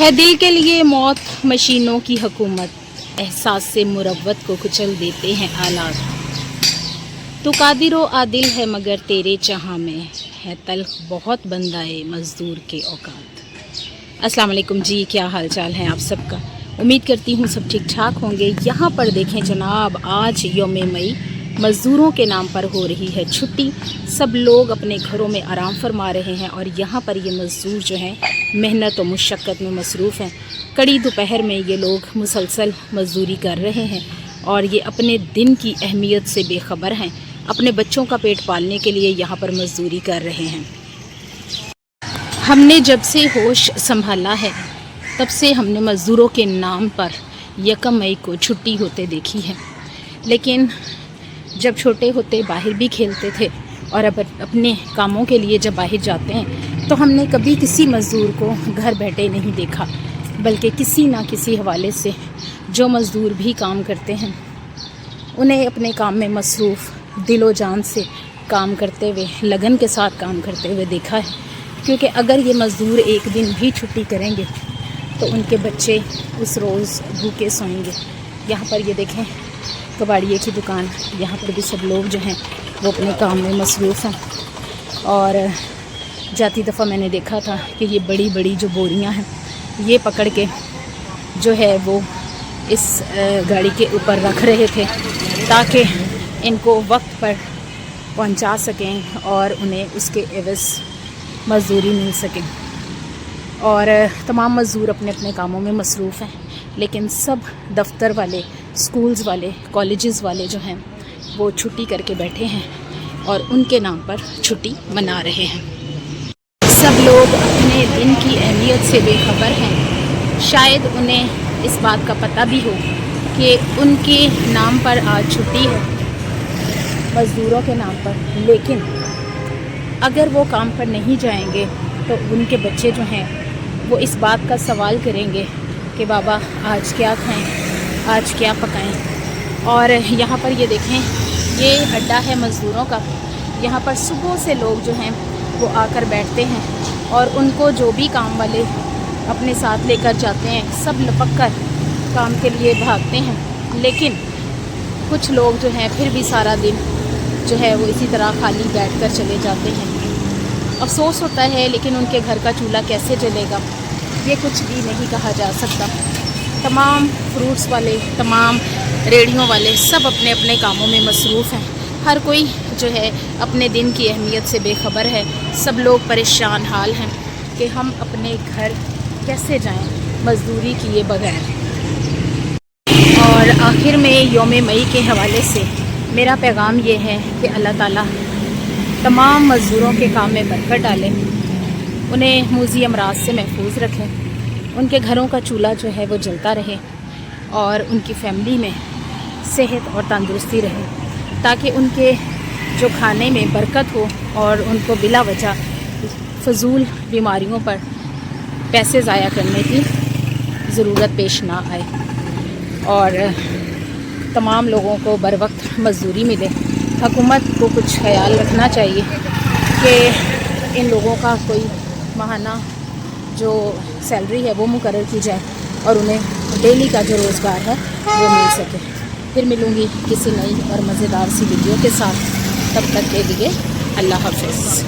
ہے دل کے لیے موت مشینوں کی حکومت، احساس سے مروت کو کچل دیتے ہیں آلات۔ تو قادر و عادل ہے مگر تیرے چاہاں میں ہے تلخ بہت بندائے مزدور کے اوقات۔ السلام علیکم جی، کیا حال چال ہے آپ سب کا؟ امید کرتی ہوں سب ٹھیک ٹھاک ہوں گے۔ یہاں پر دیکھیں جناب، آج یوم مئی مزدوروں کے نام پر ہو رہی ہے چھٹی۔ سب لوگ اپنے گھروں میں آرام فرما رہے ہیں اور یہاں پر یہ مزدور جو ہیں محنت و مشقت میں مصروف ہیں۔ کڑی دوپہر میں یہ لوگ مسلسل مزدوری کر رہے ہیں اور یہ اپنے دن کی اہمیت سے بے خبر ہیں۔ اپنے بچوں کا پیٹ پالنے کے لیے یہاں پر مزدوری کر رہے ہیں۔ ہم نے جب سے ہوش سنبھالا ہے تب سے ہم نے مزدوروں کے نام پر یکم مئی کو چھٹی ہوتے دیکھی ہے، لیکن جب چھوٹے ہوتے باہر بھی کھیلتے تھے اور اب اپنے کاموں کے لیے جب باہر جاتے ہیں تو ہم نے کبھی کسی مزدور کو گھر بیٹھے نہیں دیکھا، بلکہ کسی نہ کسی حوالے سے جو مزدور بھی کام کرتے ہیں انہیں اپنے کام میں مصروف دل و جان سے کام کرتے ہوئے، لگن کے ساتھ کام کرتے ہوئے دیکھا ہے۔ کیونکہ اگر یہ مزدور ایک دن بھی چھٹی کریں گے تو ان کے بچے اس روز بھوکے سوئیں گے۔ یہاں پر یہ دیکھیں کباڑیے کی دکان، یہاں پر بھی سب لوگ جو ہیں وہ اپنے کام میں مصروف ہیں۔ اور جاتی دفعہ میں نے دیکھا تھا کہ یہ بڑی بڑی جو بوریاں ہیں یہ پکڑ کے جو ہے وہ اس گاڑی کے اوپر رکھ رہے تھے تاکہ ان کو وقت پر پہنچا سکیں اور انہیں اس کے عوض مزدوری مل سکے۔ اور تمام مزدور اپنے اپنے کاموں میں مصروف ہیں، لیکن سب دفتر والے، سکولز والے، کالجز والے جو ہیں وہ چھٹی کر کے بیٹھے ہیں اور ان کے نام پر چھٹی منا رہے ہیں۔ سب لوگ اپنے دن کی اہمیت سے بے خبر ہیں۔ شاید انہیں اس بات کا پتہ بھی ہو کہ ان کے نام پر آج چھٹی ہے، مزدوروں کے نام پر، لیکن اگر وہ کام پر نہیں جائیں گے تو ان کے بچے جو ہیں وہ اس بات کا سوال کریں گے کہ بابا آج کیا کھائیں، آج کیا پکائیں۔ اور یہاں پر یہ دیکھیں، یہ اڈا ہے مزدوروں کا۔ یہاں پر صبح سے لوگ جو ہیں وہ آ کر بیٹھتے ہیں اور ان کو جو بھی کام والے اپنے ساتھ لے کر جاتے ہیں سب لپک کر کام کے لیے بھاگتے ہیں، لیکن کچھ لوگ جو ہیں پھر بھی سارا دن جو ہے وہ اسی طرح خالی بیٹھ کر چلے جاتے ہیں۔ افسوس ہوتا ہے، لیکن ان کے گھر کا چولہا کیسے جلے گا یہ کچھ بھی نہیں کہا جا سکتا۔ تمام فروٹس والے، تمام ریڑھیوں والے سب اپنے اپنے کاموں میں مصروف ہیں۔ ہر کوئی جو ہے اپنے دن کی اہمیت سے بے خبر ہے۔ سب لوگ پریشان حال ہیں کہ ہم اپنے گھر کیسے جائیں مزدوری کیے بغیر۔ اور آخر میں یوم مئی کے حوالے سے میرا پیغام یہ ہے کہ اللہ تعالیٰ تمام مزدوروں کے کام میں برکت ڈالے، انہیں موذی امراض سے محفوظ رکھیں، ان کے گھروں کا چولہا جو ہے وہ جلتا رہے اور ان کی فیملی میں صحت اور تندرستی رہے، تاکہ ان کے جو کھانے میں برکت ہو اور ان کو بلا وجہ فضول بیماریوں پر پیسے ضائع کرنے کی ضرورت پیش نہ آئے اور تمام لوگوں کو بر وقت مزدوری ملے۔ حکومت کو کچھ خیال رکھنا چاہیے کہ ان لوگوں کا کوئی ماہانہ جو سیلری ہے وہ مقرر کی جائے اور انہیں ڈیلی کا جو روزگار ہے وہ مل سکے۔ پھر ملوں گی کسی نئی اور مزیدار سی ویڈیو کے ساتھ، تب تک کے لیے اللہ حافظ۔